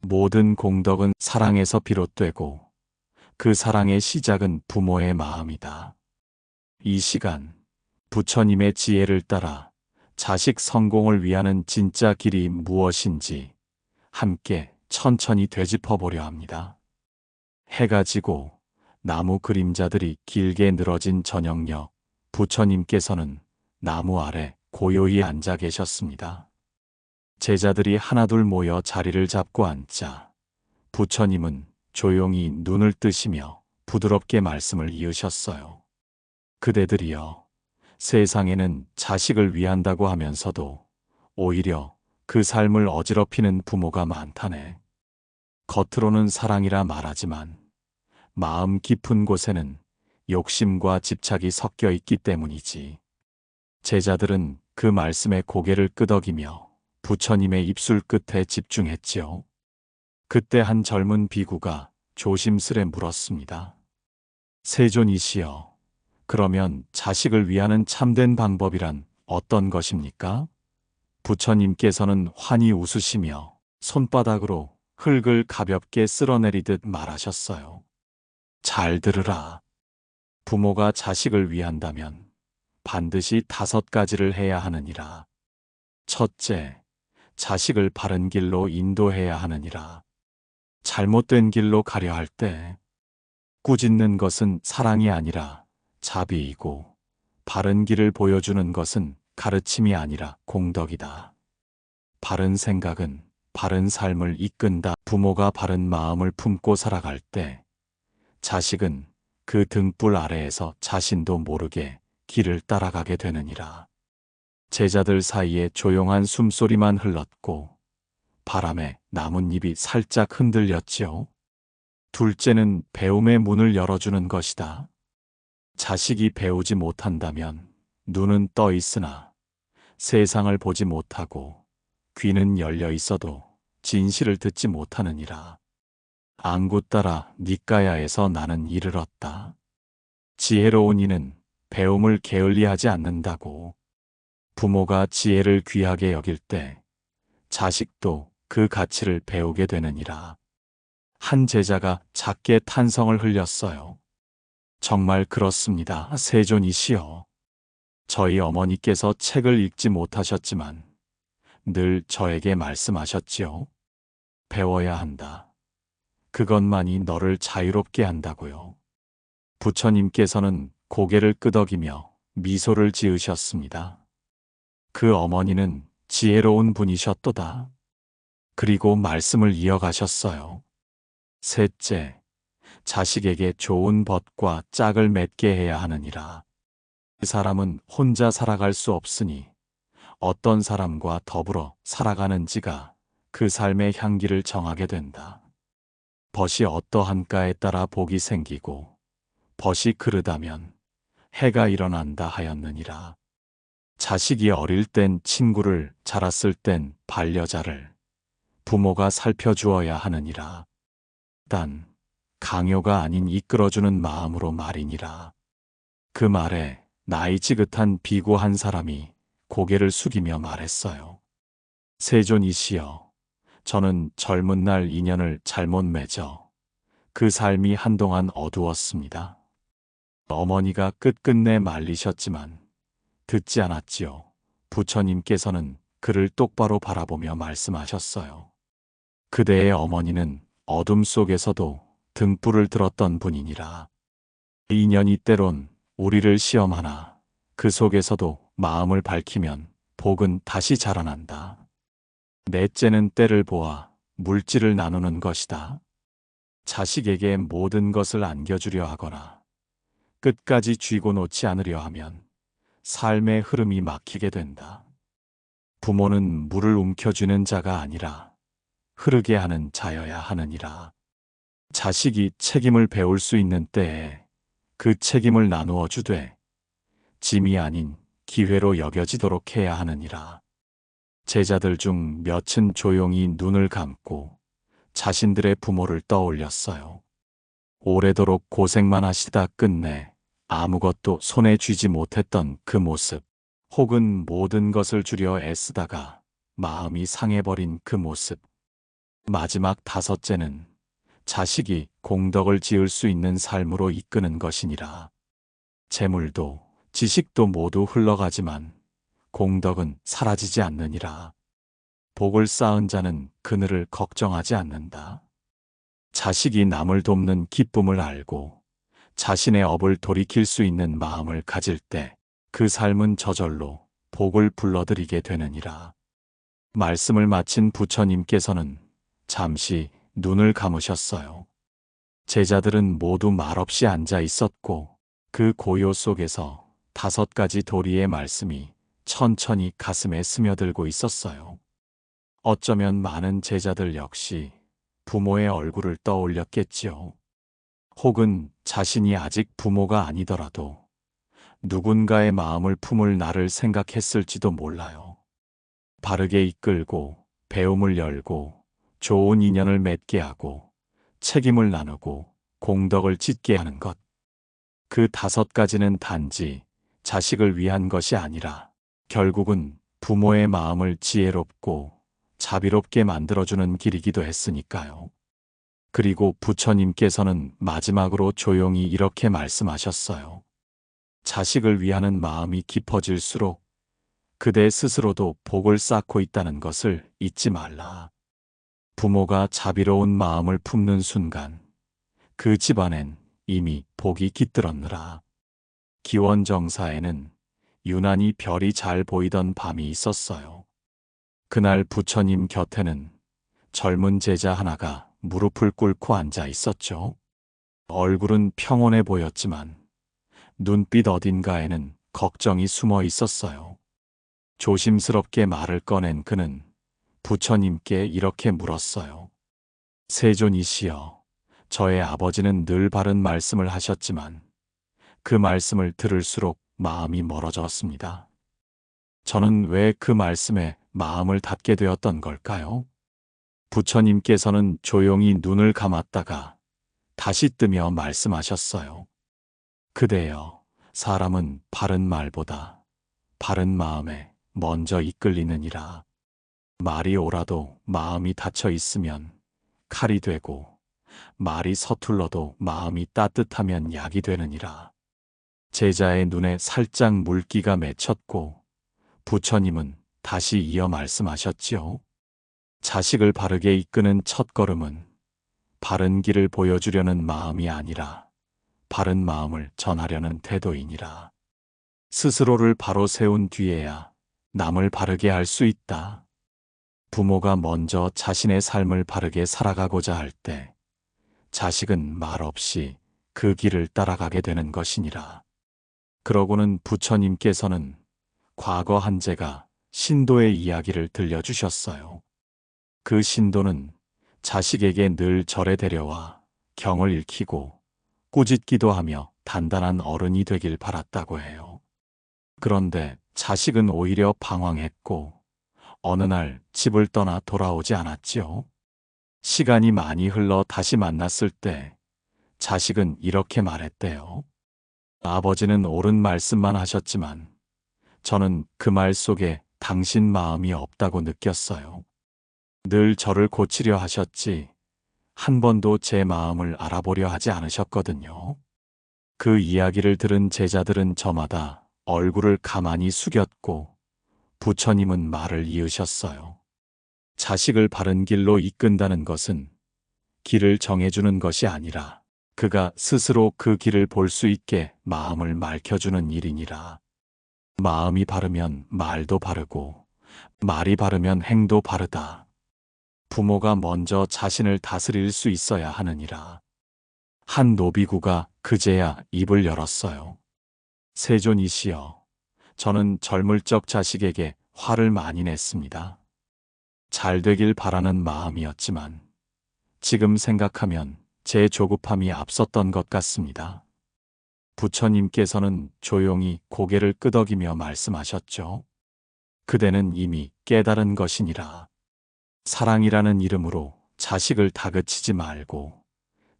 모든 공덕은 사랑에서 비롯되고 그 사랑의 시작은 부모의 마음이다. 이 시간, 부처님의 지혜를 따라 자식 성공을 위하는 진짜 길이 무엇인지 함께 천천히 되짚어 보려 합니다. 해가 지고 나무 그림자들이 길게 늘어진 저녁녘, 부처님께서는 나무 아래 고요히 앉아 계셨습니다. 제자들이 하나둘 모여 자리를 잡고 앉자 부처님은 조용히 눈을 뜨시며 부드럽게 말씀을 이으셨어요. 그대들이여, 세상에는 자식을 위한다고 하면서도 오히려 그 삶을 어지럽히는 부모가 많다네. 겉으로는 사랑이라 말하지만 마음 깊은 곳에는 욕심과 집착이 섞여 있기 때문이지. 제자들은 그 말씀에 고개를 끄덕이며 부처님의 입술 끝에 집중했지요. 그때 한 젊은 비구가 조심스레 물었습니다. 세존이시여, 그러면 자식을 위하는 참된 방법이란 어떤 것입니까? 부처님께서는 환히 웃으시며 손바닥으로 흙을 가볍게 쓸어내리듯 말하셨어요. 잘 들으라. 부모가 자식을 위한다면 반드시 5가지를 해야 하느니라. 첫째, 자식을 바른 길로 인도해야 하느니라. 잘못된 길로 가려 할 때 꾸짖는 것은 사랑이 아니라 자비이고, 바른 길을 보여주는 것은 가르침이 아니라 공덕이다. 바른 생각은 바른 삶을 이끈다. 부모가 바른 마음을 품고 살아갈 때 자식은 그 등불 아래에서 자신도 모르게 길을 따라가게 되느니라. 제자들 사이에 조용한 숨소리만 흘렀고 바람에 나뭇잎이 살짝 흔들렸지요. 둘째는 배움의 문을 열어주는 것이다. 자식이 배우지 못한다면 눈은 떠 있으나 세상을 보지 못하고 귀는 열려 있어도 진실을 듣지 못하느니라. 안구 따라 니까야에서 나는 이르렀다. 지혜로운 이는 배움을 게을리하지 않는다고. 부모가 지혜를 귀하게 여길 때 자식도 그 가치를 배우게 되느니라. 한 제자가 작게 탄성을 흘렸어요. 정말 그렇습니다. 세존이시여. 저희 어머니께서 책을 읽지 못하셨지만 늘 저에게 말씀하셨지요. 배워야 한다. 그것만이 너를 자유롭게 한다고요. 부처님께서는 고개를 끄덕이며 미소를 지으셨습니다. 그 어머니는 지혜로운 분이셨도다. 그리고 말씀을 이어가셨어요. 셋째, 자식에게 좋은 벗과 짝을 맺게 해야 하느니라. 그 사람은 혼자 살아갈 수 없으니 어떤 사람과 더불어 살아가는지가 그 삶의 향기를 정하게 된다. 벗이 어떠한가에 따라 복이 생기고 벗이 그르다면 해가 일어난다 하였느니라. 자식이 어릴 땐 친구를, 자랐을 땐 반려자를 부모가 살펴주어야 하느니라. 단 강요가 아닌 이끌어주는 마음으로 말이니라. 그 말에 나이 지긋한 비구 한 사람이 고개를 숙이며 말했어요. 세존이시여, 저는 젊은 날 인연을 잘못 맺어 그 삶이 한동안 어두웠습니다. 어머니가 끝끝내 말리셨지만 듣지 않았지요. 부처님께서는 그를 똑바로 바라보며 말씀하셨어요. 그대의 어머니는 어둠 속에서도 등불을 들었던 분이니라. 인연이 때론 우리를 시험하나 그 속에서도 마음을 밝히면 복은 다시 자라난다. 넷째는 때를 보아 물질을 나누는 것이다. 자식에게 모든 것을 안겨주려 하거나 끝까지 쥐고 놓지 않으려 하면 삶의 흐름이 막히게 된다. 부모는 물을 움켜쥐는 자가 아니라 흐르게 하는 자여야 하느니라. 자식이 책임을 배울 수 있는 때에 그 책임을 나누어 주되 짐이 아닌 기회로 여겨지도록 해야 하느니라. 제자들 중 몇은 조용히 눈을 감고 자신들의 부모를 떠올렸어요. 오래도록 고생만 하시다 끝내 아무것도 손에 쥐지 못했던 그 모습, 혹은 모든 것을 주려 애쓰다가 마음이 상해버린 그 모습. 마지막 다섯째는 자식이 공덕을 지을 수 있는 삶으로 이끄는 것이니라. 재물도 지식도 모두 흘러가지만 공덕은 사라지지 않느니라. 복을 쌓은 자는 그늘을 걱정하지 않는다. 자식이 남을 돕는 기쁨을 알고 자신의 업을 돌이킬 수 있는 마음을 가질 때 그 삶은 저절로 복을 불러들이게 되느니라. 말씀을 마친 부처님께서는 잠시 눈을 감으셨어요. 제자들은 모두 말없이 앉아 있었고 그 고요 속에서 5가지 도리의 말씀이 천천히 가슴에 스며들고 있었어요. 어쩌면 많은 제자들 역시 부모의 얼굴을 떠올렸겠지요. 혹은 자신이 아직 부모가 아니더라도 누군가의 마음을 품을 나를 생각했을지도 몰라요. 바르게 이끌고 배움을 열고 좋은 인연을 맺게 하고 책임을 나누고 공덕을 짓게 하는 것. 그 5가지는 단지 자식을 위한 것이 아니라 결국은 부모의 마음을 지혜롭고 자비롭게 만들어주는 길이기도 했으니까요. 그리고 부처님께서는 마지막으로 조용히 이렇게 말씀하셨어요. 자식을 위하는 마음이 깊어질수록 그대 스스로도 복을 쌓고 있다는 것을 잊지 말라. 부모가 자비로운 마음을 품는 순간 그 집안엔 이미 복이 깃들었느라. 기원정사에는 유난히 별이 잘 보이던 밤이 있었어요. 그날 부처님 곁에는 젊은 제자 하나가 무릎을 꿇고 앉아 있었죠. 얼굴은 평온해 보였지만 눈빛 어딘가에는 걱정이 숨어 있었어요. 조심스럽게 말을 꺼낸 그는 부처님께 이렇게 물었어요. 세존이시여, 저의 아버지는 늘 바른 말씀을 하셨지만 그 말씀을 들을수록 마음이 멀어졌습니다. 저는 왜 그 말씀에 마음을 닫게 되었던 걸까요? 부처님께서는 조용히 눈을 감았다가 다시 뜨며 말씀하셨어요. 그대여, 사람은 바른 말보다 바른 마음에 먼저 이끌리느니라. 말이 옳아도 마음이 닫혀 있으면 칼이 되고 말이 서툴러도 마음이 따뜻하면 약이 되느니라. 제자의 눈에 살짝 물기가 맺혔고 부처님은 다시 이어 말씀하셨지요. 자식을 바르게 이끄는 첫걸음은 바른 길을 보여주려는 마음이 아니라 바른 마음을 전하려는 태도이니라. 스스로를 바로 세운 뒤에야 남을 바르게 할 수 있다. 부모가 먼저 자신의 삶을 바르게 살아가고자 할 때 자식은 말없이 그 길을 따라가게 되는 것이니라. 그러고는 부처님께서는 과거 한 제가 신도의 이야기를 들려주셨어요. 그 신도는 자식에게 늘 절에 데려와 경을 읽히고 꾸짖기도 하며 단단한 어른이 되길 바랐다고 해요. 그런데 자식은 오히려 방황했고 어느 날 집을 떠나 돌아오지 않았지요. 시간이 많이 흘러 다시 만났을 때 자식은 이렇게 말했대요. 아버지는 옳은 말씀만 하셨지만 저는 그 말 속에 당신 마음이 없다고 느꼈어요. 늘 저를 고치려 하셨지 한 번도 제 마음을 알아보려 하지 않으셨거든요. 그 이야기를 들은 제자들은 저마다 얼굴을 가만히 숙였고 부처님은 말을 이으셨어요. 자식을 바른 길로 이끈다는 것은 길을 정해주는 것이 아니라 그가 스스로 그 길을 볼 수 있게 마음을 맑혀주는 일이니라. 마음이 바르면 말도 바르고 말이 바르면 행도 바르다. 부모가 먼저 자신을 다스릴 수 있어야 하느니라. 한 노비구가 그제야 입을 열었어요. 세존이시여, 저는 젊을 적 자식에게 화를 많이 냈습니다. 잘 되길 바라는 마음이었지만 지금 생각하면 제 조급함이 앞섰던 것 같습니다. 부처님께서는 조용히 고개를 끄덕이며 말씀하셨죠. 그대는 이미 깨달은 것이니라. 사랑이라는 이름으로 자식을 다그치지 말고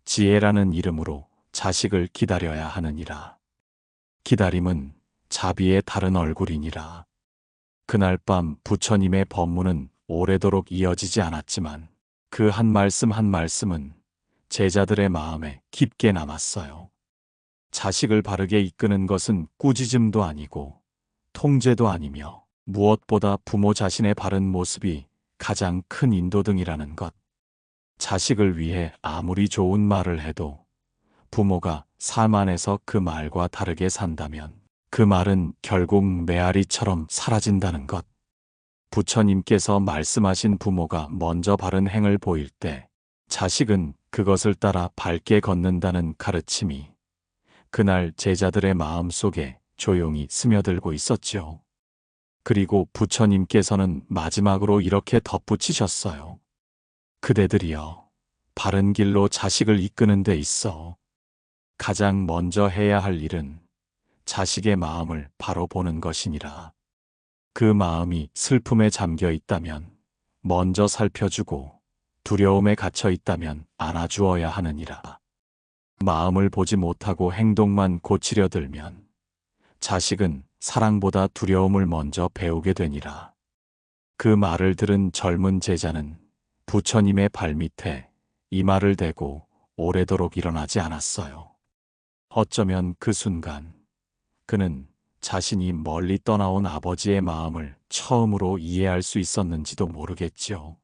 지혜라는 이름으로 자식을 기다려야 하느니라. 기다림은 자비의 다른 얼굴이니라. 그날 밤 부처님의 법문은 오래도록 이어지지 않았지만 그 한 말씀 한 말씀은 제자들의 마음에 깊게 남았어요. 자식을 바르게 이끄는 것은 꾸짖음도 아니고 통제도 아니며 무엇보다 부모 자신의 바른 모습이 가장 큰 인도등이라는 것. 자식을 위해 아무리 좋은 말을 해도 부모가 삶 안에서 그 말과 다르게 산다면 그 말은 결국 메아리처럼 사라진다는 것. 부처님께서 말씀하신 부모가 먼저 바른 행을 보일 때 자식은 그것을 따라 밝게 걷는다는 가르침이 그날 제자들의 마음 속에 조용히 스며들고 있었죠. 그리고 부처님께서는 마지막으로 이렇게 덧붙이셨어요. 그대들이여, 바른 길로 자식을 이끄는 데 있어 가장 먼저 해야 할 일은 자식의 마음을 바로 보는 것이니라. 그 마음이 슬픔에 잠겨 있다면 먼저 살펴주고 두려움에 갇혀 있다면 안아주어야 하느니라. 마음을 보지 못하고 행동만 고치려 들면 자식은 사랑보다 두려움을 먼저 배우게 되니라. 그 말을 들은 젊은 제자는 부처님의 발밑에 이마를 대고 오래도록 일어나지 않았어요. 어쩌면 그 순간 그는 자신이 멀리 떠나온 아버지의 마음을 처음으로 이해할 수 있었는지도 모르겠지요.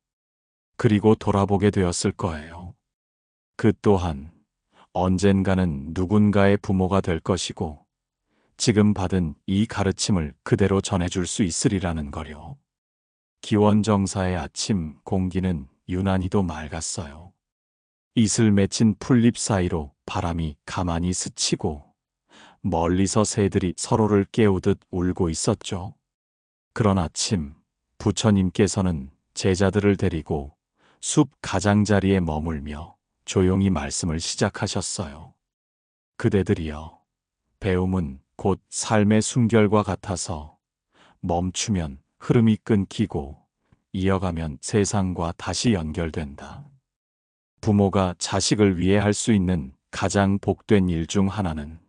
그리고 돌아보게 되었을 거예요. 그 또한 언젠가는 누군가의 부모가 될 것이고 지금 받은 이 가르침을 그대로 전해줄 수 있으리라는 거요. 기원정사의 아침 공기는 유난히도 맑았어요. 이슬 맺힌 풀잎 사이로 바람이 가만히 스치고 멀리서 새들이 서로를 깨우듯 울고 있었죠. 그런 아침 부처님께서는 제자들을 데리고 숲 가장자리에 머물며 조용히 말씀을 시작하셨어요. 그대들이여, 배움은 곧 삶의 숨결과 같아서 멈추면 흐름이 끊기고 이어가면 세상과 다시 연결된다. 부모가 자식을 위해 할 수 있는 가장 복된 일 중 하나는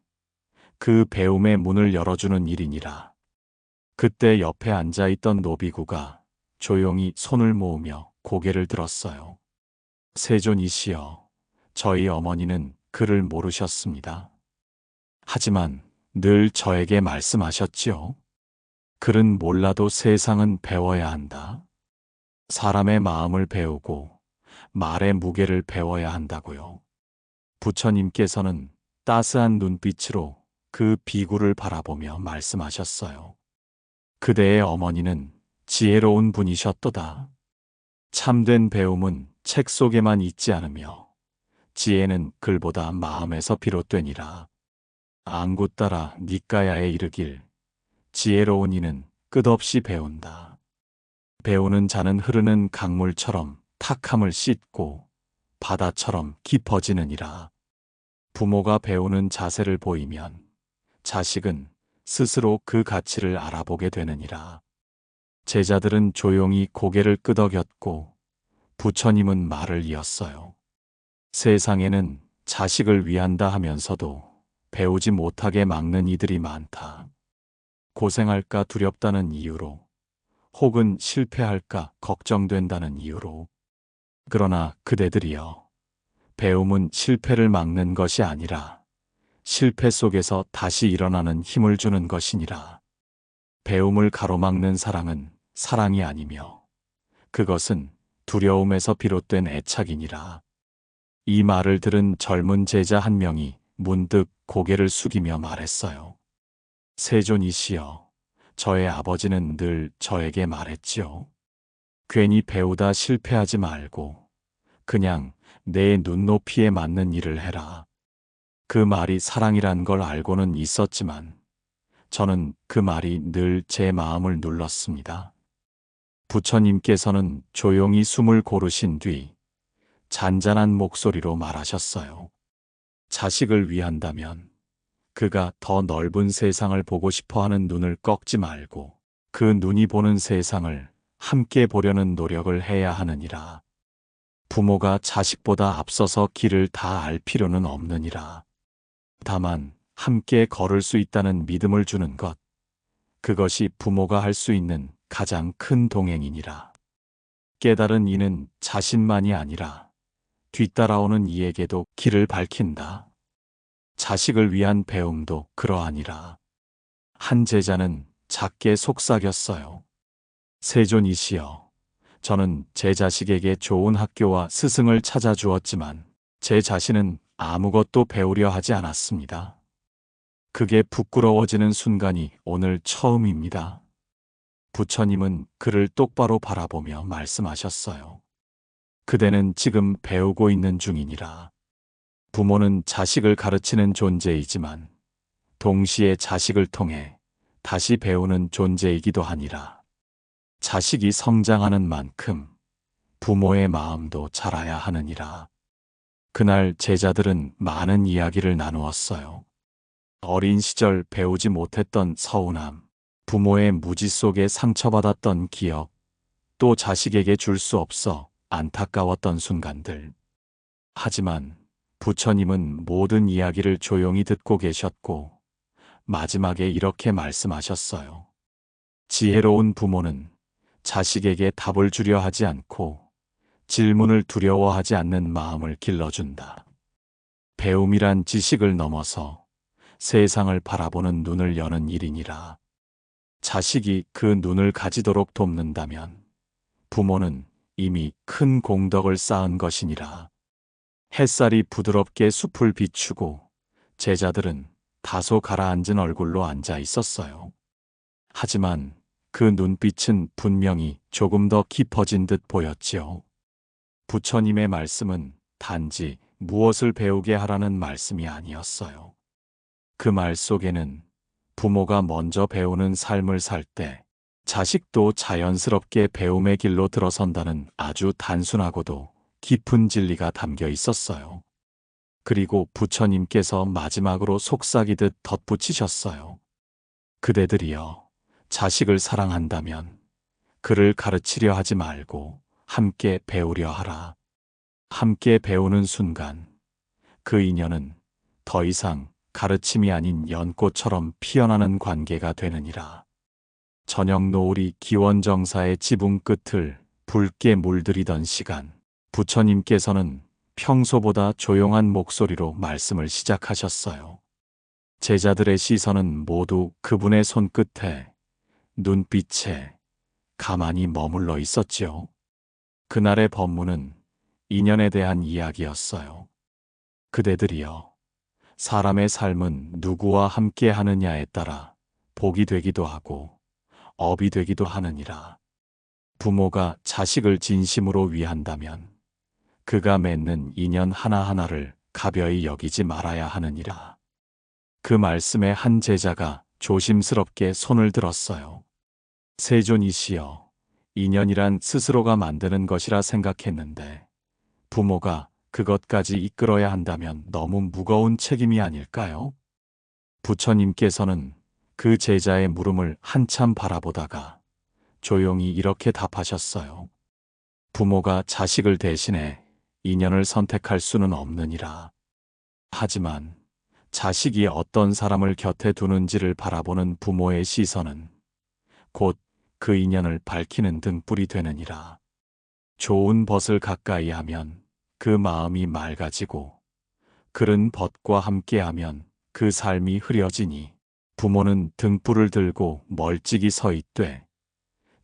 그 배움의 문을 열어주는 일이니라. 그때 옆에 앉아있던 노비구가 조용히 손을 모으며 고개를 들었어요. 세존이시여, 저희 어머니는 글을 모르셨습니다. 하지만 늘 저에게 말씀하셨지요. 글은 몰라도 세상은 배워야 한다. 사람의 마음을 배우고 말의 무게를 배워야 한다고요. 부처님께서는 따스한 눈빛으로 그 비구를 바라보며 말씀하셨어요. 그대의 어머니는 지혜로운 분이셨도다. 참된 배움은 책 속에만 있지 않으며 지혜는 글보다 마음에서 비롯되니라. 앙구 따라 니까야에 이르길 지혜로운 이는 끝없이 배운다. 배우는 자는 흐르는 강물처럼 탁함을 씻고 바다처럼 깊어지느니라. 부모가 배우는 자세를 보이면 자식은 스스로 그 가치를 알아보게 되느니라. 제자들은 조용히 고개를 끄덕였고 부처님은 말을 이었어요. 세상에는 자식을 위한다 하면서도 배우지 못하게 막는 이들이 많다. 고생할까 두렵다는 이유로, 혹은 실패할까 걱정된다는 이유로. 그러나 그대들이여, 배움은 실패를 막는 것이 아니라 실패 속에서 다시 일어나는 힘을 주는 것이니라. 배움을 가로막는 사랑은 사랑이 아니며 그것은 두려움에서 비롯된 애착이니라. 이 말을 들은 젊은 제자 한 명이 문득 고개를 숙이며 말했어요. 세존이시여, 저의 아버지는 늘 저에게 말했지요. 괜히 배우다 실패하지 말고 그냥 내 눈높이에 맞는 일을 해라. 그 말이 사랑이란 걸 알고는 있었지만 저는 그 말이 늘 제 마음을 눌렀습니다. 부처님께서는 조용히 숨을 고르신 뒤 잔잔한 목소리로 말하셨어요. 자식을 위한다면 그가 더 넓은 세상을 보고 싶어하는 눈을 꺾지 말고 그 눈이 보는 세상을 함께 보려는 노력을 해야 하느니라. 부모가 자식보다 앞서서 길을 다 알 필요는 없느니라. 다만 함께 걸을 수 있다는 믿음을 주는 것, 그것이 부모가 할 수 있는 가장 큰 동행이니라. 깨달은 이는 자신만이 아니라 뒤따라오는 이에게도 길을 밝힌다. 자식을 위한 배움도 그러하니라. 한 제자는 작게 속삭였어요. 세존이시여, 저는 제 자식에게 좋은 학교와 스승을 찾아주었지만 제 자신은 아무것도 배우려 하지 않았습니다. 그게 부끄러워지는 순간이 오늘 처음입니다. 부처님은 그를 똑바로 바라보며 말씀하셨어요. 그대는 지금 배우고 있는 중이니라. 부모는 자식을 가르치는 존재이지만 동시에 자식을 통해 다시 배우는 존재이기도 하니라. 자식이 성장하는 만큼 부모의 마음도 자라야 하느니라. 그날 제자들은 많은 이야기를 나누었어요. 어린 시절 배우지 못했던 서운함, 부모의 무지 속에 상처받았던 기억, 또 자식에게 줄 수 없어 안타까웠던 순간들. 하지만 부처님은 모든 이야기를 조용히 듣고 계셨고 마지막에 이렇게 말씀하셨어요. 지혜로운 부모는 자식에게 답을 주려 하지 않고 질문을 두려워하지 않는 마음을 길러준다. 배움이란 지식을 넘어서 세상을 바라보는 눈을 여는 일이니라. 자식이 그 눈을 가지도록 돕는다면 부모는 이미 큰 공덕을 쌓은 것이니라. 햇살이 부드럽게 숲을 비추고 제자들은 다소 가라앉은 얼굴로 앉아 있었어요. 하지만 그 눈빛은 분명히 조금 더 깊어진 듯 보였지요. 부처님의 말씀은 단지 무엇을 배우게 하라는 말씀이 아니었어요. 그 말 속에는 부모가 먼저 배우는 삶을 살 때 자식도 자연스럽게 배움의 길로 들어선다는 아주 단순하고도 깊은 진리가 담겨 있었어요. 그리고 부처님께서 마지막으로 속삭이듯 덧붙이셨어요. 그대들이여, 자식을 사랑한다면 그를 가르치려 하지 말고 함께 배우려 하라. 함께 배우는 순간 그 인연은 더 이상 가르침이 아닌 연꽃처럼 피어나는 관계가 되느니라. 저녁 노을이 기원정사의 지붕 끝을 붉게 물들이던 시간, 부처님께서는 평소보다 조용한 목소리로 말씀을 시작하셨어요. 제자들의 시선은 모두 그분의 손끝에, 눈빛에 가만히 머물러 있었지요. 그날의 법문은 인연에 대한 이야기였어요. 그대들이여, 사람의 삶은 누구와 함께 하느냐에 따라 복이 되기도 하고 업이 되기도 하느니라. 부모가 자식을 진심으로 위한다면 그가 맺는 인연 하나하나를 가벼이 여기지 말아야 하느니라. 그 말씀에 한 제자가 조심스럽게 손을 들었어요. 세존이시여, 인연이란 스스로가 만드는 것이라 생각했는데 부모가 그것까지 이끌어야 한다면 너무 무거운 책임이 아닐까요? 부처님께서는 그 제자의 물음을 한참 바라보다가 조용히 이렇게 답하셨어요. 부모가 자식을 대신해 인연을 선택할 수는 없느니라. 하지만 자식이 어떤 사람을 곁에 두는지를 바라보는 부모의 시선은 곧 그 인연을 밝히는 등불이 되느니라. 좋은 벗을 가까이 하면 그 마음이 맑아지고 그른 벗과 함께하면 그 삶이 흐려지니 부모는 등불을 들고 멀찍이 서 있되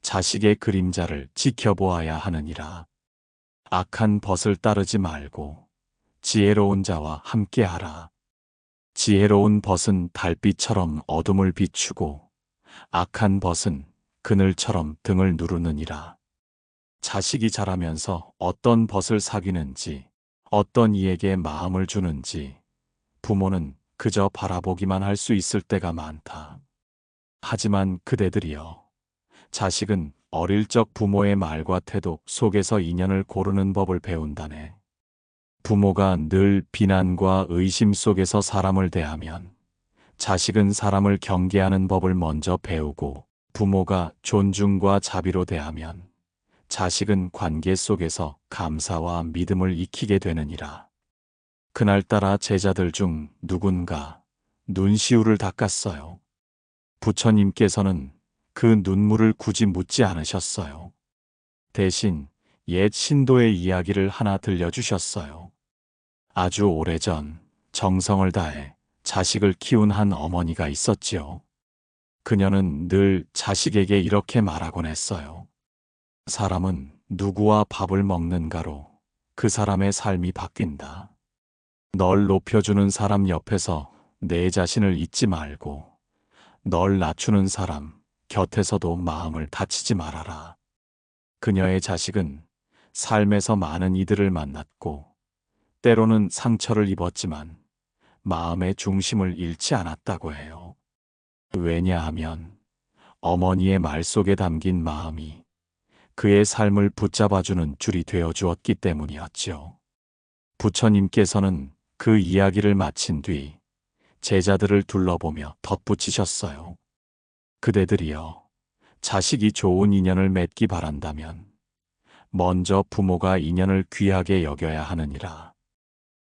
자식의 그림자를 지켜보아야 하느니라. 악한 벗을 따르지 말고 지혜로운 자와 함께하라. 지혜로운 벗은 달빛처럼 어둠을 비추고 악한 벗은 그늘처럼 등을 누르느니라. 자식이 자라면서 어떤 벗을 사귀는지, 어떤 이에게 마음을 주는지 부모는 그저 바라보기만 할 수 있을 때가 많다. 하지만 그대들이여, 자식은 어릴 적 부모의 말과 태도 속에서 인연을 고르는 법을 배운다네. 부모가 늘 비난과 의심 속에서 사람을 대하면 자식은 사람을 경계하는 법을 먼저 배우고, 부모가 존중과 자비로 대하면 자식은 관계 속에서 감사와 믿음을 익히게 되느니라. 그날따라 제자들 중 누군가 눈시울을 닦았어요. 부처님께서는 그 눈물을 굳이 묻지 않으셨어요. 대신 옛 신도의 이야기를 하나 들려주셨어요. 아주 오래전 정성을 다해 자식을 키운 한 어머니가 있었지요. 그녀는 늘 자식에게 이렇게 말하곤 했어요. 사람은 누구와 밥을 먹는가로 그 사람의 삶이 바뀐다. 널 높여주는 사람 옆에서 내 자신을 잊지 말고 널 낮추는 사람 곁에서도 마음을 다치지 말아라. 그녀의 자식은 삶에서 많은 이들을 만났고 때로는 상처를 입었지만 마음의 중심을 잃지 않았다고 해요. 왜냐하면 어머니의 말 속에 담긴 마음이 그의 삶을 붙잡아주는 줄이 되어 주었기 때문이었죠. 부처님께서는 그 이야기를 마친 뒤 제자들을 둘러보며 덧붙이셨어요. 그대들이여, 자식이 좋은 인연을 맺기 바란다면 먼저 부모가 인연을 귀하게 여겨야 하느니라.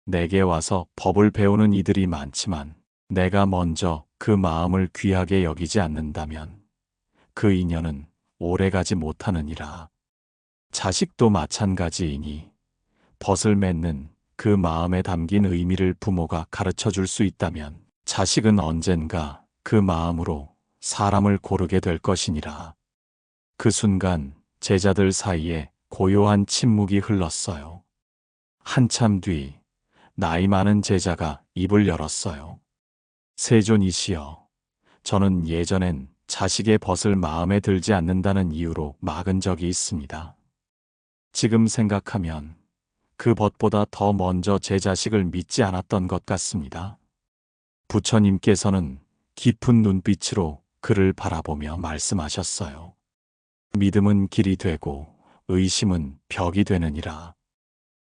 내게 와서 법을 배우는 이들이 많지만 내가 먼저 그 마음을 귀하게 여기지 않는다면 그 인연은 오래가지 못하느니라. 자식도 마찬가지이니 벗을 맺는 그 마음에 담긴 의미를 부모가 가르쳐 줄 수 있다면 자식은 언젠가 그 마음으로 사람을 고르게 될 것이니라. 그 순간 제자들 사이에 고요한 침묵이 흘렀어요. 한참 뒤 나이 많은 제자가 입을 열었어요. 세존이시여, 저는 예전엔 자식의 벗을 마음에 들지 않는다는 이유로 막은 적이 있습니다. 지금 생각하면 그 벗보다 더 먼저 제 자식을 믿지 않았던 것 같습니다. 부처님께서는 깊은 눈빛으로 그를 바라보며 말씀하셨어요. 믿음은 길이 되고 의심은 벽이 되느니라.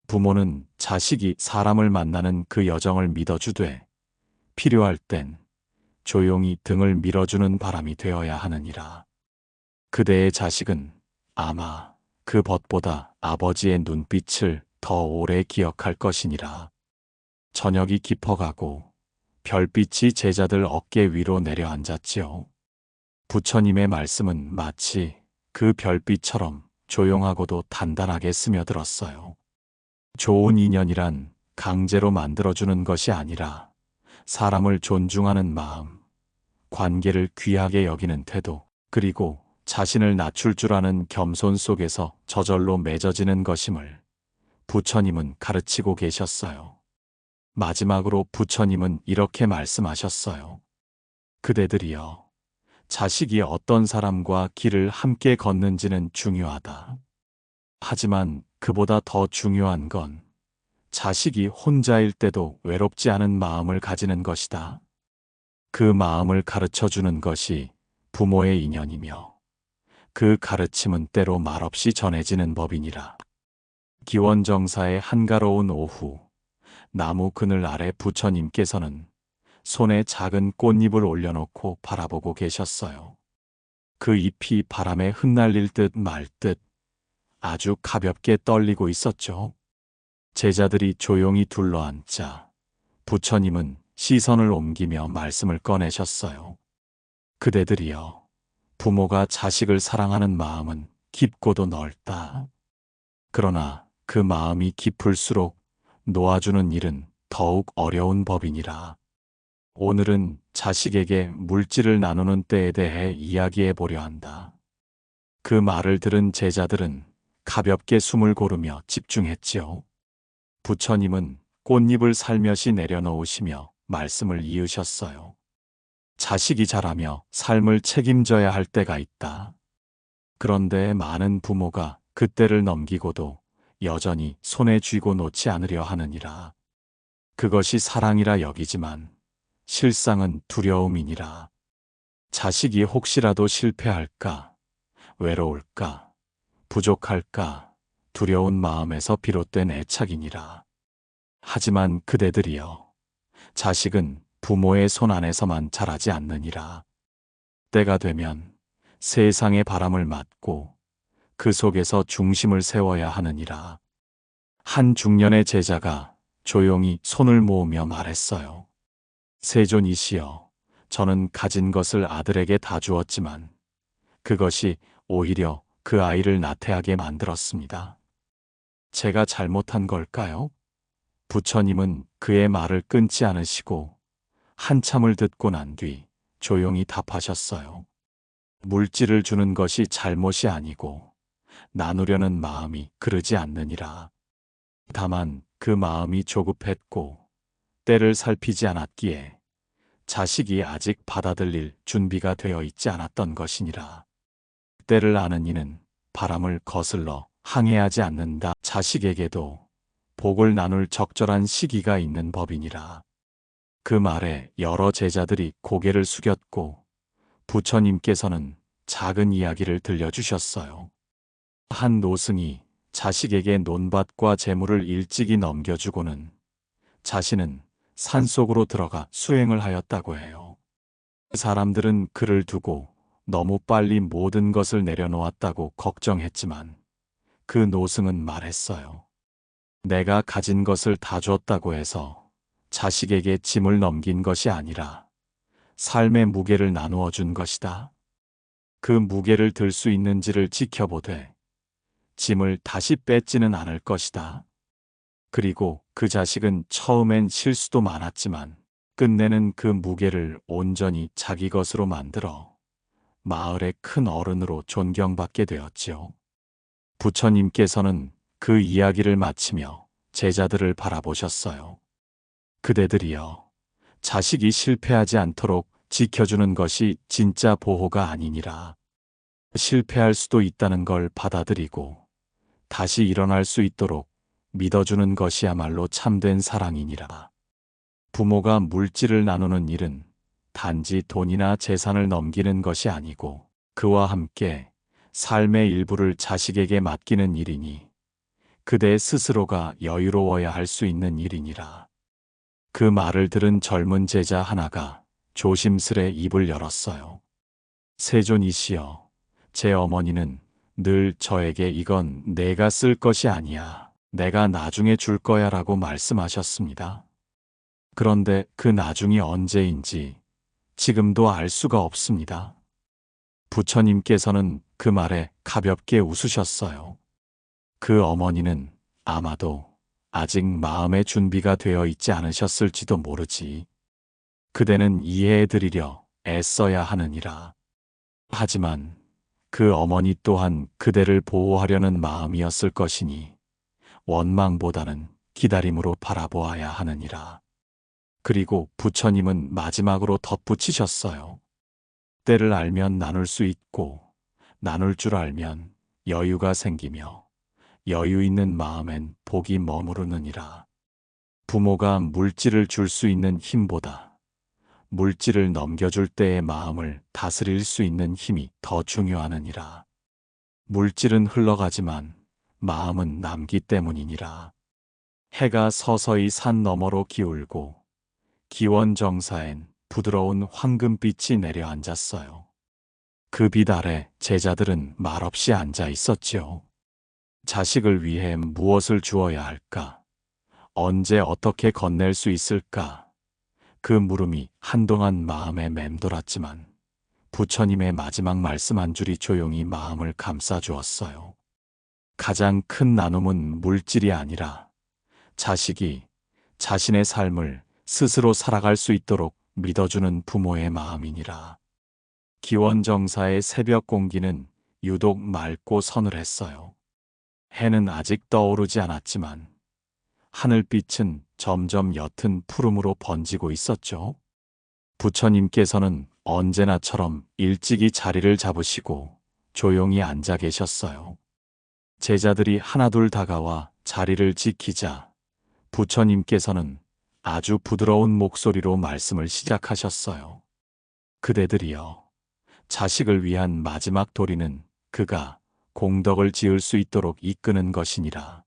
부모는 자식이 사람을 만나는 그 여정을 믿어주되 필요할 땐 조용히 등을 밀어주는 바람이 되어야 하느니라. 그대의 자식은 아마 그 벗보다 아버지의 눈빛을 더 오래 기억할 것이니라. 저녁이 깊어가고 별빛이 제자들 어깨 위로 내려앉았지요. 부처님의 말씀은 마치 그 별빛처럼 조용하고도 단단하게 스며들었어요. 좋은 인연이란 강제로 만들어주는 것이 아니라 사람을 존중하는 마음, 관계를 귀하게 여기는 태도, 그리고 자신을 낮출 줄 아는 겸손 속에서 저절로 맺어지는 것임을 부처님은 가르치고 계셨어요. 마지막으로 부처님은 이렇게 말씀하셨어요. 그대들이여, 자식이 어떤 사람과 길을 함께 걷는지는 중요하다. 하지만 그보다 더 중요한 건 자식이 혼자일 때도 외롭지 않은 마음을 가지는 것이다. 그 마음을 가르쳐 주는 것이 부모의 인연이며 그 가르침은 때로 말없이 전해지는 법이니라. 기원정사의 한가로운 오후, 나무 그늘 아래 부처님께서는 손에 작은 꽃잎을 올려놓고 바라보고 계셨어요. 그 잎이 바람에 흩날릴 듯 말 듯 아주 가볍게 떨리고 있었죠. 제자들이 조용히 둘러앉자 부처님은 시선을 옮기며 말씀을 꺼내셨어요. 그대들이여, 부모가 자식을 사랑하는 마음은 깊고도 넓다. 그러나 그 마음이 깊을수록 놓아주는 일은 더욱 어려운 법이니라. 오늘은 자식에게 물질을 나누는 때에 대해 이야기해 보려 한다. 그 말을 들은 제자들은 가볍게 숨을 고르며 집중했지요. 부처님은 꽃잎을 살며시 내려놓으시며 말씀을 이으셨어요. 자식이 자라며 삶을 책임져야 할 때가 있다. 그런데 많은 부모가 그때를 넘기고도 여전히 손에 쥐고 놓지 않으려 하느니라. 그것이 사랑이라 여기지만 실상은 두려움이니라. 자식이 혹시라도 실패할까, 외로울까, 부족할까 두려운 마음에서 비롯된 애착이니라. 하지만 그대들이여, 자식은 부모의 손 안에서만 자라지 않느니라. 때가 되면 세상의 바람을 맞고 그 속에서 중심을 세워야 하느니라. 한 중년의 제자가 조용히 손을 모으며 말했어요. 세존이시여, 저는 가진 것을 아들에게 다 주었지만 그것이 오히려 그 아이를 나태하게 만들었습니다. 제가 잘못한 걸까요? 부처님은 그의 말을 끊지 않으시고 한참을 듣고 난 뒤 조용히 답하셨어요. 물질을 주는 것이 잘못이 아니고 나누려는 마음이 그르지 않느니라. 다만 그 마음이 조급했고 때를 살피지 않았기에 자식이 아직 받아들일 준비가 되어 있지 않았던 것이니라. 때를 아는 이는 바람을 거슬러 항해하지 않는다. 자식에게도 복을 나눌 적절한 시기가 있는 법이니라. 그 말에 여러 제자들이 고개를 숙였고 부처님께서는 작은 이야기를 들려주셨어요. 한 노승이 자식에게 논밭과 재물을 일찍이 넘겨주고는 자신은 산속으로 들어가 수행을 하였다고 해요. 사람들은 그를 두고 너무 빨리 모든 것을 내려놓았다고 걱정했지만 그 노승은 말했어요. 내가 가진 것을 다 줬다고 해서 자식에게 짐을 넘긴 것이 아니라 삶의 무게를 나누어 준 것이다. 그 무게를 들 수 있는지를 지켜보되 짐을 다시 뺏지는 않을 것이다. 그리고 그 자식은 처음엔 실수도 많았지만 끝내는 그 무게를 온전히 자기 것으로 만들어 마을의 큰 어른으로 존경받게 되었지요. 부처님께서는 그 이야기를 마치며 제자들을 바라보셨어요. 그대들이여, 자식이 실패하지 않도록 지켜주는 것이 진짜 보호가 아니니라. 실패할 수도 있다는 걸 받아들이고 다시 일어날 수 있도록 믿어주는 것이야말로 참된 사랑이니라. 부모가 물질을 나누는 일은 단지 돈이나 재산을 넘기는 것이 아니고 그와 함께 삶의 일부를 자식에게 맡기는 일이니 그대 스스로가 여유로워야 할 수 있는 일이니라. 그 말을 들은 젊은 제자 하나가 조심스레 입을 열었어요. 세존이시여, 제 어머니는 늘 저에게 이건 내가 쓸 것이 아니야, 내가 나중에 줄 거야 라고 말씀하셨습니다. 그런데 그 나중이 언제인지 지금도 알 수가 없습니다. 부처님께서는 그 말에 가볍게 웃으셨어요. 그 어머니는 아마도 아직 마음의 준비가 되어 있지 않으셨을지도 모르지. 그대는 이해해 드리려 애써야 하느니라. 하지만 그 어머니 또한 그대를 보호하려는 마음이었을 것이니 원망보다는 기다림으로 바라보아야 하느니라. 그리고 부처님은 마지막으로 덧붙이셨어요. 때를 알면 나눌 수 있고 나눌 줄 알면 여유가 생기며 여유 있는 마음엔 복이 머무르느니라. 부모가 물질을 줄 수 있는 힘보다 물질을 넘겨줄 때의 마음을 다스릴 수 있는 힘이 더 중요하느니라. 물질은 흘러가지만 마음은 남기 때문이니라. 해가 서서히 산 너머로 기울고 기원정사엔 부드러운 황금빛이 내려앉았어요. 그 빛 아래 제자들은 말없이 앉아 있었지요. 자식을 위해 무엇을 주어야 할까? 언제 어떻게 건넬 수 있을까? 그 물음이 한동안 마음에 맴돌았지만 부처님의 마지막 말씀 한 줄이 조용히 마음을 감싸주었어요. 가장 큰 나눔은 물질이 아니라 자식이 자신의 삶을 스스로 살아갈 수 있도록 믿어주는 부모의 마음이니라. 기원정사의 새벽 공기는 유독 맑고 서늘했어요. 해는 아직 떠오르지 않았지만 하늘빛은 점점 옅은 푸름으로 번지고 있었죠. 부처님께서는 언제나처럼 일찍이 자리를 잡으시고 조용히 앉아 계셨어요. 제자들이 하나둘 다가와 자리를 지키자 부처님께서는 아주 부드러운 목소리로 말씀을 시작하셨어요. 그대들이여, 자식을 위한 마지막 도리는 그가 공덕을 지을 수 있도록 이끄는 것이니라.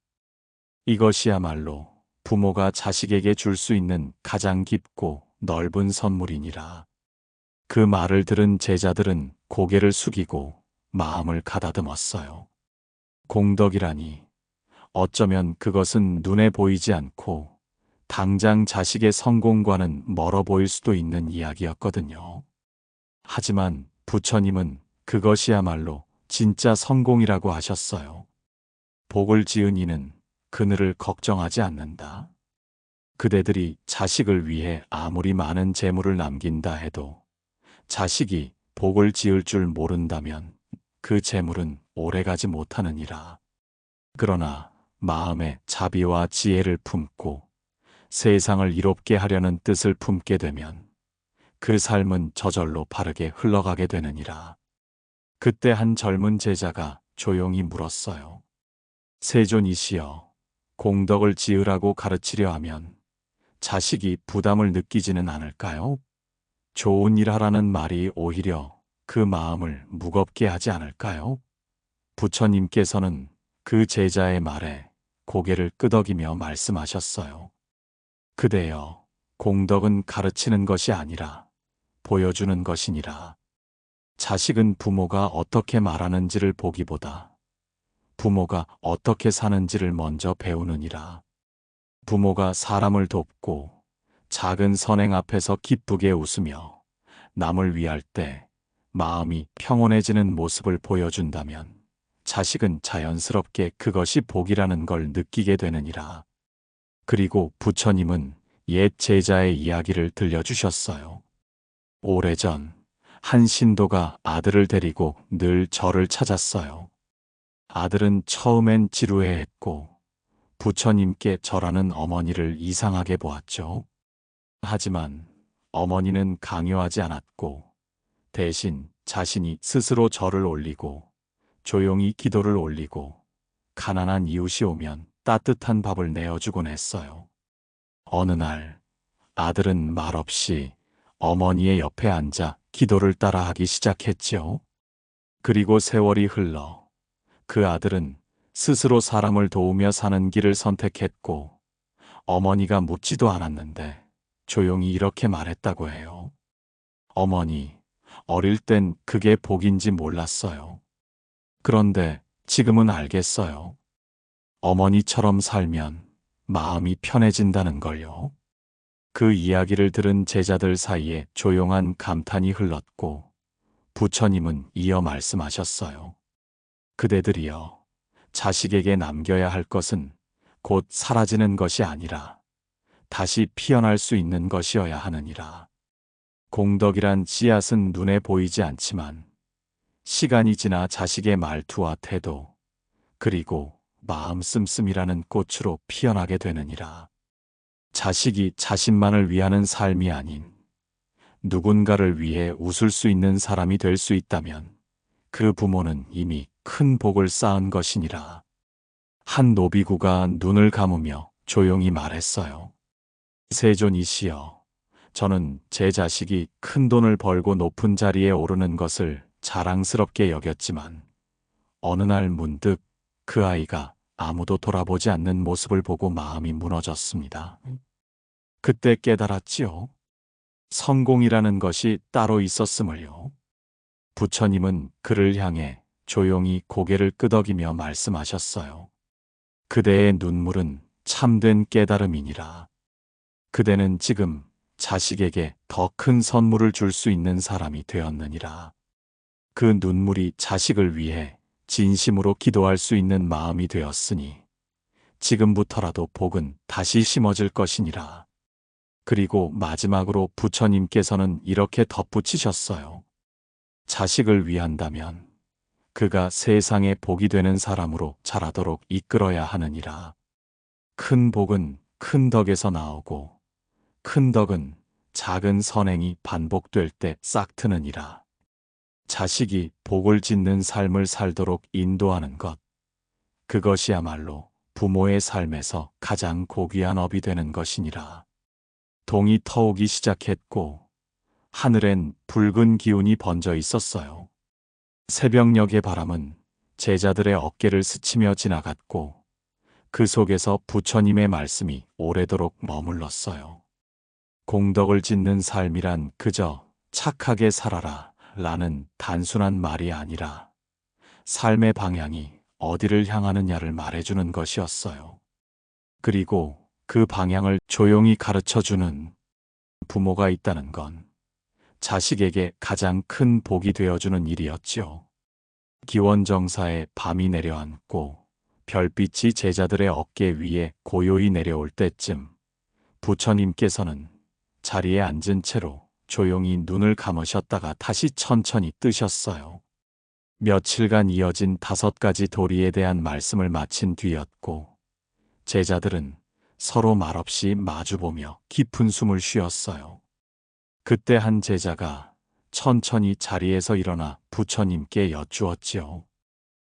이것이야말로 부모가 자식에게 줄 수 있는 가장 깊고 넓은 선물이니라. 그 말을 들은 제자들은 고개를 숙이고 마음을 가다듬었어요. 공덕이라니, 어쩌면 그것은 눈에 보이지 않고 당장 자식의 성공과는 멀어 보일 수도 있는 이야기였거든요. 하지만 부처님은 그것이야말로 진짜 성공이라고 하셨어요. 복을 지은 이는 그늘을 걱정하지 않는다. 그대들이 자식을 위해 아무리 많은 재물을 남긴다 해도 자식이 복을 지을 줄 모른다면 그 재물은 오래가지 못하느니라. 그러나 마음에 자비와 지혜를 품고 세상을 이롭게 하려는 뜻을 품게 되면 그 삶은 저절로 바르게 흘러가게 되느니라. 그때 한 젊은 제자가 조용히 물었어요. 세존이시여, 공덕을 지으라고 가르치려 하면 자식이 부담을 느끼지는 않을까요? 좋은 일 하라는 말이 오히려 그 마음을 무겁게 하지 않을까요? 부처님께서는 그 제자의 말에 고개를 끄덕이며 말씀하셨어요. 그대여, 공덕은 가르치는 것이 아니라 보여주는 것이니라. 자식은 부모가 어떻게 말하는지를 보기보다 부모가 어떻게 사는지를 먼저 배우느니라. 부모가 사람을 돕고 작은 선행 앞에서 기쁘게 웃으며 남을 위할 때 마음이 평온해지는 모습을 보여준다면 자식은 자연스럽게 그것이 복이라는 걸 느끼게 되느니라. 그리고 부처님은 옛 제자의 이야기를 들려주셨어요. 오래전 한 신도가 아들을 데리고 늘 절을 찾았어요. 아들은 처음엔 지루해했고 부처님께 절하는 어머니를 이상하게 보았죠. 하지만 어머니는 강요하지 않았고 대신 자신이 스스로 절을 올리고 조용히 기도를 올리고 가난한 이웃이 오면 따뜻한 밥을 내어주곤 했어요. 어느 날 아들은 말없이 어머니의 옆에 앉아 기도를 따라하기 시작했지요. 그리고 세월이 흘러 그 아들은 스스로 사람을 도우며 사는 길을 선택했고 어머니가 묻지도 않았는데 조용히 이렇게 말했다고 해요. 어머니, 어릴 땐 그게 복인지 몰랐어요. 그런데 지금은 알겠어요. 어머니처럼 살면 마음이 편해진다는 걸요. 그 이야기를 들은 제자들 사이에 조용한 감탄이 흘렀고 부처님은 이어 말씀하셨어요. 그대들이여, 자식에게 남겨야 할 것은 곧 사라지는 것이 아니라 다시 피어날 수 있는 것이어야 하느니라. 공덕이란 씨앗은 눈에 보이지 않지만 시간이 지나 자식의 말투와 태도, 그리고 마음 씀씀이라는 꽃으로 피어나게 되느니라. 자식이 자신만을 위하는 삶이 아닌 누군가를 위해 웃을 수 있는 사람이 될 수 있다면 그 부모는 이미 큰 복을 쌓은 것이니라. 한 노비구가 눈을 감으며 조용히 말했어요. 세존이시여, 저는 제 자식이 큰 돈을 벌고 높은 자리에 오르는 것을 자랑스럽게 여겼지만 어느 날 문득 그 아이가 아무도 돌아보지 않는 모습을 보고 마음이 무너졌습니다. 그때 깨달았지요. 성공이라는 것이 따로 있었음을요. 부처님은 그를 향해 조용히 고개를 끄덕이며 말씀하셨어요. 그대의 눈물은 참된 깨달음이니라. 그대는 지금 자식에게 더 큰 선물을 줄 수 있는 사람이 되었느니라. 그 눈물이 자식을 위해 진심으로 기도할 수 있는 마음이 되었으니 지금부터라도 복은 다시 심어질 것이니라. 그리고 마지막으로 부처님께서는 이렇게 덧붙이셨어요. 자식을 위한다면 그가 세상에 복이 되는 사람으로 자라도록 이끌어야 하느니라. 큰 복은 큰 덕에서 나오고 큰 덕은 작은 선행이 반복될 때 싹트느니라. 자식이 복을 짓는 삶을 살도록 인도하는 것, 그것이야말로 부모의 삶에서 가장 고귀한 업이 되는 것이니라. 동이 터오기 시작했고 하늘엔 붉은 기운이 번져 있었어요. 새벽녘의 바람은 제자들의 어깨를 스치며 지나갔고 그 속에서 부처님의 말씀이 오래도록 머물렀어요. 공덕을 짓는 삶이란 그저 착하게 살아라 라는 단순한 말이 아니라 삶의 방향이 어디를 향하느냐를 말해주는 것이었어요. 그리고 그 방향을 조용히 가르쳐주는 부모가 있다는 건 자식에게 가장 큰 복이 되어주는 일이었지요. 기원정사에 밤이 내려앉고 별빛이 제자들의 어깨 위에 고요히 내려올 때쯤 부처님께서는 자리에 앉은 채로 조용히 눈을 감으셨다가 다시 천천히 뜨셨어요. 며칠간 이어진 5가지 도리에 대한 말씀을 마친 뒤였고, 제자들은 서로 말없이 마주보며 깊은 숨을 쉬었어요. 그때 한 제자가 천천히 자리에서 일어나 부처님께 여쭈었지요.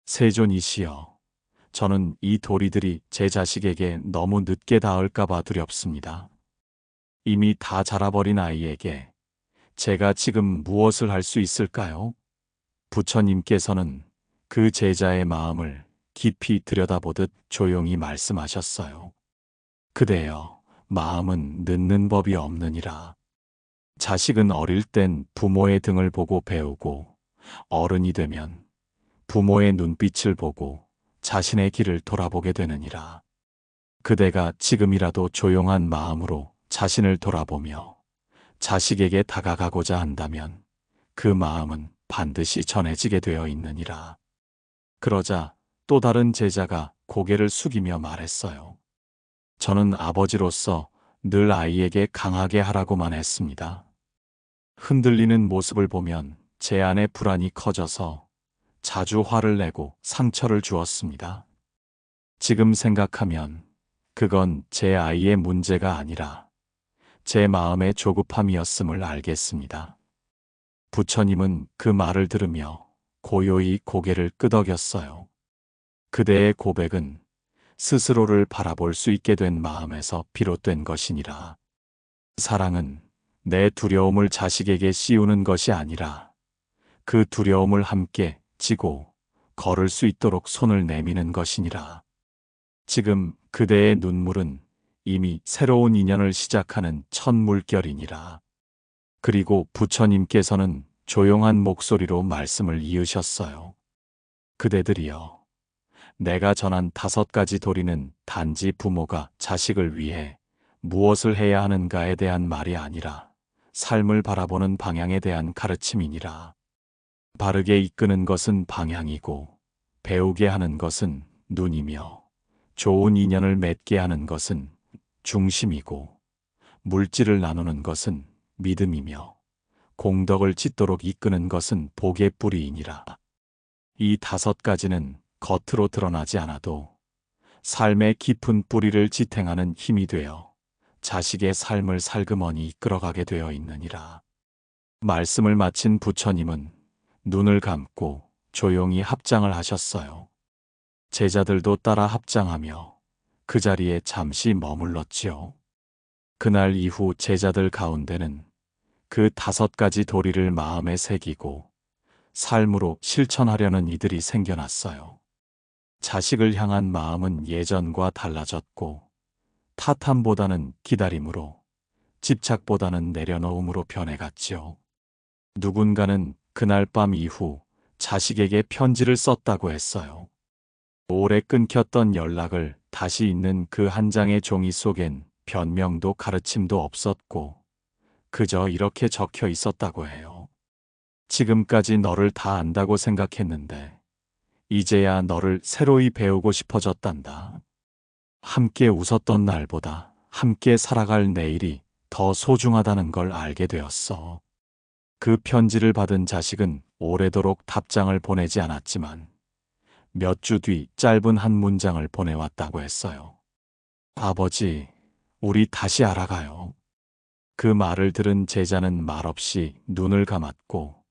세존이시여, 저는 이 도리들이 제 자식에게 너무 늦게 닿을까봐 두렵습니다. 이미 다 자라버린 아이에게 제가 지금 무엇을 할 수 있을까요? 부처님께서는 그 제자의 마음을 깊이 들여다보듯 조용히 말씀하셨어요. 그대여, 마음은 늦는 법이 없느니라. 자식은 어릴 땐 부모의 등을 보고 배우고, 어른이 되면 부모의 눈빛을 보고 자신의 길을 돌아보게 되느니라. 그대가 지금이라도 조용한 마음으로 자신을 돌아보며 자식에게 다가가고자 한다면 그 마음은 반드시 전해지게 되어 있느니라. 그러자 또 다른 제자가 고개를 숙이며 말했어요. 저는 아버지로서 늘 아이에게 강하게 하라고만 했습니다. 흔들리는 모습을 보면 제 안의 불안이 커져서 자주 화를 내고 상처를 주었습니다. 지금 생각하면 그건 제 아이의 문제가 아니라 제 마음의 조급함이었음을 알겠습니다. 부처님은 그 말을 들으며 고요히 고개를 끄덕였어요. 그대의 고백은 스스로를 바라볼 수 있게 된 마음에서 비롯된 것이니라. 사랑은 내 두려움을 자식에게 씌우는 것이 아니라 그 두려움을 함께 지고 걸을 수 있도록 손을 내미는 것이니라. 지금 그대의 눈물은 이미 새로운 인연을 시작하는 첫 물결이니라. 그리고 부처님께서는 조용한 목소리로 말씀을 이으셨어요. 그대들이여, 내가 전한 5가지 도리는 단지 부모가 자식을 위해 무엇을 해야 하는가에 대한 말이 아니라 삶을 바라보는 방향에 대한 가르침이니라. 바르게 이끄는 것은 방향이고, 배우게 하는 것은 눈이며, 좋은 인연을 맺게 하는 것은 중심이고, 물질을 나누는 것은 믿음이며, 공덕을 짓도록 이끄는 것은 복의 뿌리이니라. 이 5가지는 겉으로 드러나지 않아도 삶의 깊은 뿌리를 지탱하는 힘이 되어 자식의 삶을 살그머니 이끌어가게 되어 있느니라. 말씀을 마친 부처님은 눈을 감고 조용히 합장을 하셨어요. 제자들도 따라 합장하며 그 자리에 잠시 머물렀지요. 그날 이후 제자들 가운데는 그 5가지 도리를 마음에 새기고 삶으로 실천하려는 이들이 생겨났어요. 자식을 향한 마음은 예전과 달라졌고, 탓함보다는 기다림으로, 집착보다는 내려놓음으로 변해갔지요. 누군가는 그날 밤 이후 자식에게 편지를 썼다고 했어요. 오래 끊겼던 연락을 다시 잇는 그 한 장의 종이 속엔 변명도 가르침도 없었고, 그저 이렇게 적혀 있었다고 해요. 지금까지 너를 다 안다고 생각했는데 이제야 너를 새로이 배우고 싶어졌단다. 함께 웃었던 날보다 함께 살아갈 내일이 더 소중하다는 걸 알게 되었어. 그 편지를 받은 자식은 오래도록 답장을 보내지 않았지만 몇 주 뒤 짧은 한 문장을 보내왔다고 했어요. 아버지, 우리 다시 알아가요. 그 말을 들은 제자는 말없이 눈을 감았고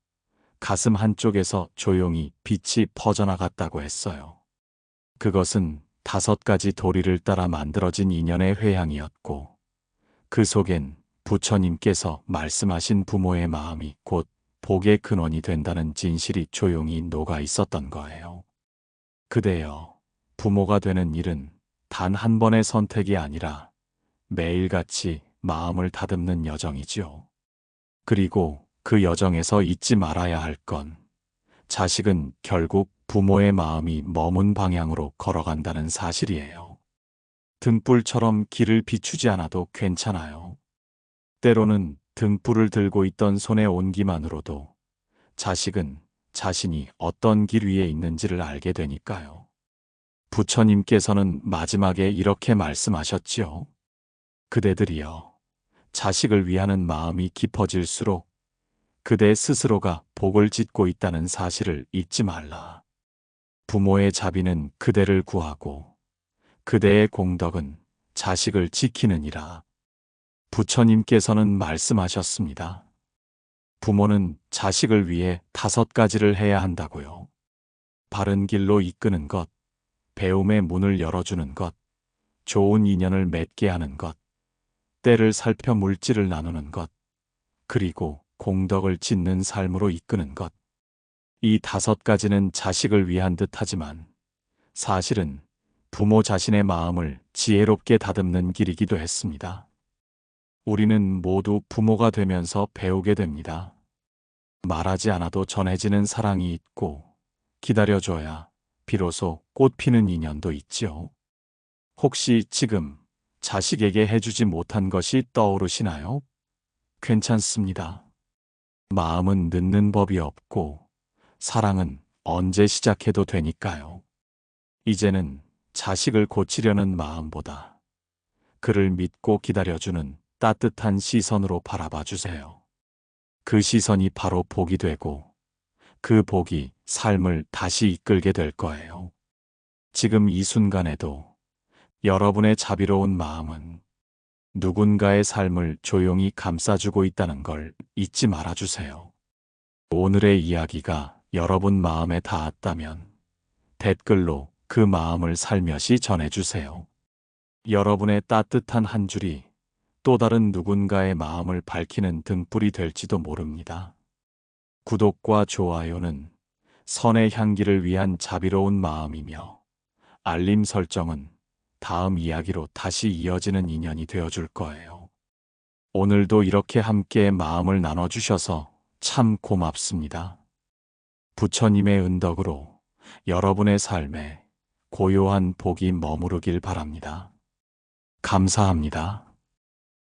가슴 한쪽에서 조용히 빛이 퍼져나갔다고 했어요. 그것은 5가지 도리를 따라 만들어진 인연의 회향이었고, 그 속엔 부처님께서 말씀하신 부모의 마음이 곧 복의 근원이 된다는 진실이 조용히 녹아 있었던 거예요. 그대여, 부모가 되는 일은 단 한 번의 선택이 아니라 매일같이 마음을 다듬는 여정이지요. 그리고 그 여정에서 잊지 말아야 할 건, 자식은 결국 부모의 마음이 머문 방향으로 걸어간다는 사실이에요. 등불처럼 길을 비추지 않아도 괜찮아요. 때로는 등불을 들고 있던 손의 온기만으로도 자식은 자신이 어떤 길 위에 있는지를 알게 되니까요. 부처님께서는 마지막에 이렇게 말씀하셨지요. 그대들이여, 자식을 위하는 마음이 깊어질수록 그대 스스로가 복을 짓고 있다는 사실을 잊지 말라. 부모의 자비는 그대를 구하고 그대의 공덕은 자식을 지키느니라. 부처님께서는 말씀하셨습니다. 부모는 자식을 위해 5가지를 해야 한다고요. 바른 길로 이끄는 것, 배움의 문을 열어주는 것, 좋은 인연을 맺게 하는 것, 때를 살펴 물질을 나누는 것, 그리고 공덕을 짓는 삶으로 이끄는 것. 이 5가지는 자식을 위한 듯 하지만 사실은 부모 자신의 마음을 지혜롭게 다듬는 길이기도 했습니다. 우리는 모두 부모가 되면서 배우게 됩니다. 말하지 않아도 전해지는 사랑이 있고 기다려줘야 비로소 꽃 피는 인연도 있지요. 혹시 지금 자식에게 해주지 못한 것이 떠오르시나요? 괜찮습니다. 마음은 늦는 법이 없고 사랑은 언제 시작해도 되니까요. 이제는 자식을 고치려는 마음보다 그를 믿고 기다려주는 따뜻한 시선으로 바라봐 주세요. 그 시선이 바로 복이 되고 그 복이 삶을 다시 이끌게 될 거예요. 지금 이 순간에도 여러분의 자비로운 마음은 누군가의 삶을 조용히 감싸주고 있다는 걸 잊지 말아주세요. 오늘의 이야기가 여러분 마음에 닿았다면 댓글로 그 마음을 살며시 전해주세요. 여러분의 따뜻한 한 줄이 또 다른 누군가의 마음을 밝히는 등불이 될지도 모릅니다. 구독과 좋아요는 선의 향기를 위한 자비로운 마음이며 알림 설정은 다음 이야기로 다시 이어지는 인연이 되어줄 거예요. 오늘도 이렇게 함께 마음을 나눠주셔서 참 고맙습니다. 부처님의 은덕으로 여러분의 삶에 고요한 복이 머무르길 바랍니다. 감사합니다.